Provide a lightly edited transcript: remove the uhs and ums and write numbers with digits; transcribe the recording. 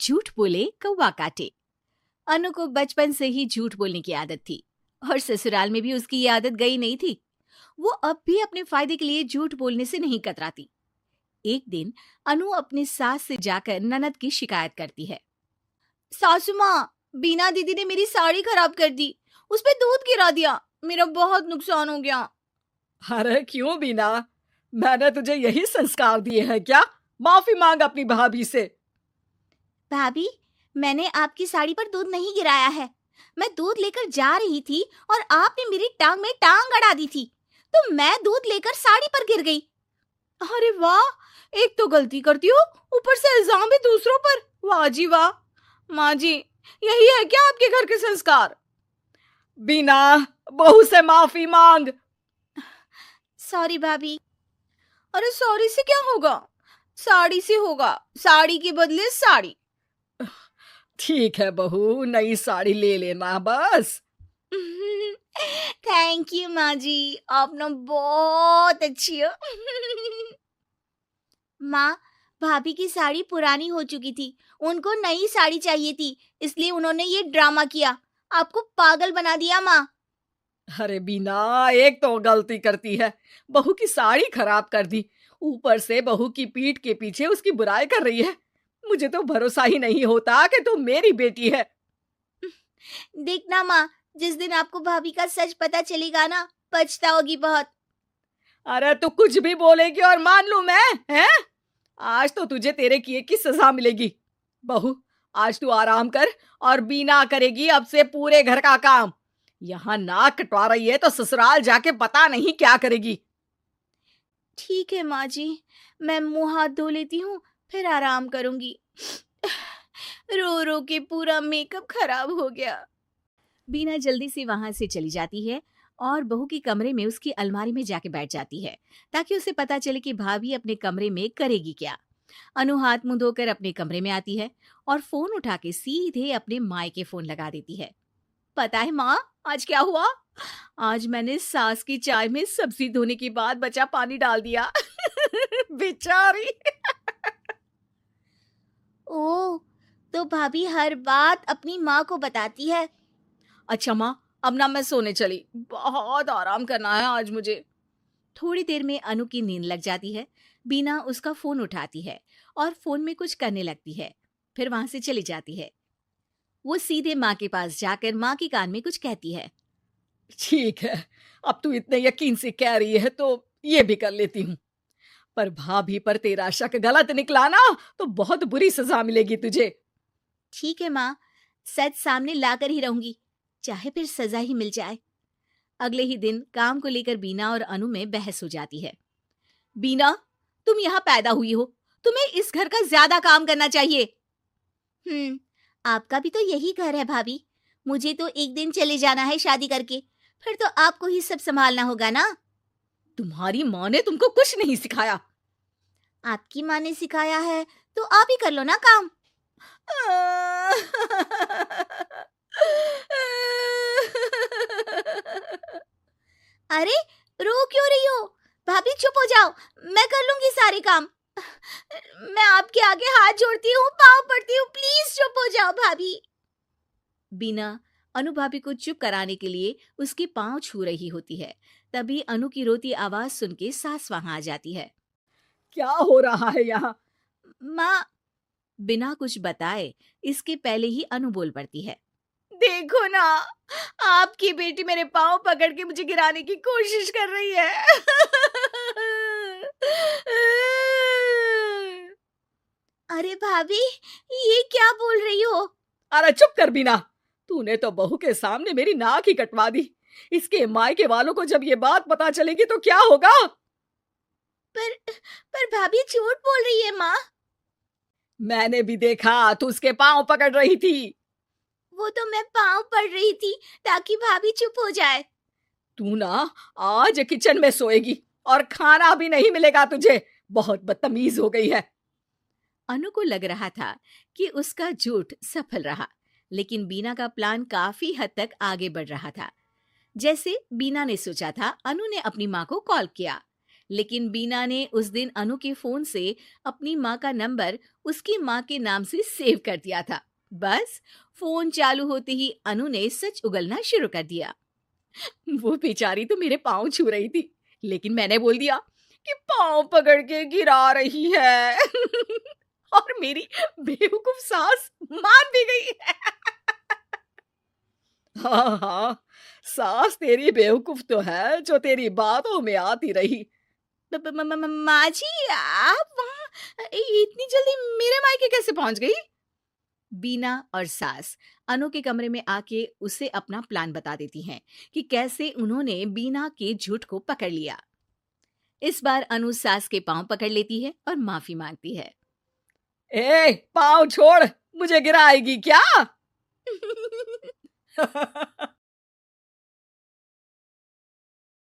झूठ बोले कौवा काटे। अनु को बचपन से ही झूठ बोलने की आदत थी और ससुराल में भी उसकी ये आदत गई नहीं थी। वो अब भी अपने फायदे के लिए झूठ बोलने से नहीं कतराती। एक दिन अनु अपनी सास से जाकर ननद की शिकायत करती है। सासू माँ, बीना दीदी ने मेरी साड़ी खराब कर दी, उस पे दूध गिरा दिया, मेरा बहुत नुकसान हो गया। अरे क्यों बीना, मैंने तुझे यही संस्कार दिए हैं क्या? माफी मांग अपनी भाभी से। भाभी, मैंने आपकी साड़ी पर दूध नहीं गिराया है। मैं दूध लेकर जा रही थी और आपने मेरी टांग में टांग अड़ा दी थी, तो मैं दूध लेकर साड़ी पर गिर गई। अरे वाह, एक तो गलती करती हो, ऊपर से इल्जाम भी दूसरों पर। वाह जी वाह। माँ जी, यही है क्या आपके घर के संस्कार? बीना, बहू से माफी मांग। सॉरी भाभी। अरे सॉरी से क्या होगा, साड़ी से होगा, साड़ी के बदले साड़ी। ठीक है बहू, नई साड़ी ले लेना बस। थैंक यू माँ जी, आप ना बहुत अच्छी हो। माँ, भाभी की साड़ी पुरानी हो चुकी थी, उनको नई साड़ी चाहिए थी, इसलिए उन्होंने ये ड्रामा किया, आपको पागल बना दिया माँ। अरे बीना, एक तो गलती करती है, बहू की साड़ी खराब कर दी, ऊपर से बहू की पीठ के पीछे उसकी बुराई कर रही है। मुझे तो भरोसा ही नहीं होता कि तू मेरी बेटी है। देखना माँ, जिस दिन आपको भाभी का सच पता चलेगा ना, पछताओगी बहुत। अरे तू कुछ भी बोलेगी और मान लूं मैं, हैं? आज तो तुझे तेरे किए की सजा मिलेगी। बहू, आज तू आराम कर और बीना करेगी अब से पूरे घर का काम। यहाँ नाक कटवा रही है तो ससुराल जाके पता नहीं क्या करेगी। ठीक है माँ जी, मैं मुंह हाथ धो लेती हूँ, फिर आराम करूंगी। रो रो के पूरा मेकअप खराब हो गया। बीना जल्दी से वहां से चली जाती है और बहू की कमरे में उसकी अलमारी में जाके बैठ जाती है, ताकि उसे पता चले कि भाभी अपने कमरे में करेगी क्या। अनु हाथ मुंह धोकर अपने कमरे में आती है और फोन उठा के सीधे अपने मायके फोन लगा देती है। पता है माँ, आज क्या हुआ? आज मैंने सास की चाय में सब्जी धोने के बाद बचा पानी डाल दिया। बेचारी। ओह, तो भाभी हर बात अपनी माँ को बताती है। अच्छा माँ, अब ना मैं सोने चली, बहुत आराम करना है आज मुझे। थोड़ी देर में अनु की नींद लग जाती है। बीना उसका फोन उठाती है और फोन में कुछ करने लगती है, फिर वहां से चली जाती है। वो सीधे माँ के पास जाकर माँ के कान में कुछ कहती है। ठीक है, अब तू इतने यकीन से कह रही है तो ये भी कर लेती हूँ, पर भाभी पर तेरा शक गलत निकला ना तो बहुत बुरी सजा मिलेगी तुझे। ठीक है माँ, सच सामने लाकर ही रहूंगी, चाहे फिर सजा ही मिल जाए। अगले ही दिन काम को लेकर बीना और अनु में बहस हो जाती है। बीना, तुम यहाँ पैदा हुई हो, तुम्हें इस घर का ज्यादा काम करना चाहिए। आपका भी तो यही घर है भाभी, मुझे तो एक दिन चले जाना है शादी करके, फिर तो आपको ही सब संभालना होगा ना। तुम्हारी माँ ने तुमको कुछ नहीं सिखाया। आपकी माँ ने सिखाया है तो आप ही कर लो ना काम। अरे रो क्यों रही हो भाभी, चुप हो जाओ, मैं कर लूंगी सारे काम। मैं आपके आगे हाथ जोड़ती हूँ, पाँव पड़ती हूँ, प्लीज चुप हो जाओ भाभी। बीना अनु भाभी को चुप कराने के लिए उसके पाँव छू रही होती है। तभी अनु की रोती आवाज सुन के सास वहां आ जाती है। क्या हो रहा है यहाँ? माँ, बिना कुछ बताए इसके पहले ही अनु बोल पड़ती है। देखो ना, आपकी बेटी मेरे पाँव पकड़ के मुझे गिराने की कोशिश कर रही है। अरे भाभी, ये क्या बोल रही हो? अरे चुप कर बीना, तूने तो बहू के सामने मेरी नाक ही कटवा दी। इसके मायके वालों को जब ये बात पता चलेगी तो क्या होगा? पर भाभी झूठ बोल रही है माँ। मैंने भी देखा, तू उसके पाँव पकड़ रही थी। वो तो मैं पाँव पड़ रही थी ताकि भाभी चुप हो जाए। तू ना आज किचन में सोएगी और खाना भी नहीं मिलेगा तुझे। बहुत बदतमीज हो गई है। अनु को लग रहा था कि उसका झूठ सफल रहा, लेकिन बीना का प्लान काफी हद तक आगे बढ़ रहा था। जैसे बीना ने सोचा था, अनु ने अपनी माँ को कॉल किया, लेकिन बीना ने उस दिन अनु के फोन से अपनी माँ का नंबर उसकी माँ के नाम से सेव कर दिया था। बस फोन चालू होते ही अनु ने सच उगलना शुरू कर दिया। वो बेचारी तो मेरे पाँव छू रही थी, लेकिन मैंने बोल दिया कि पाँव पकड़ के गिरा रही है और मेरी बेवकूफ सास मान भी गई। हाँ हाँ, सास तेरी बेवकूफ तो है जो तेरी बातों में आती रही। माँ जी, आप वहाँ इतनी जल्दी मेरे मायके कैसे पहुंच गई? बीना और सास अनु के कमरे में आके उसे अपना प्लान बता देती हैं कि कैसे उन्होंने बीना के झूठ को पकड़ लिया। इस बार अनु सास के पांव पकड़ लेती है और माफी मांगती है। ए, पाँव छोड़, मुझे गिराएगी क्या?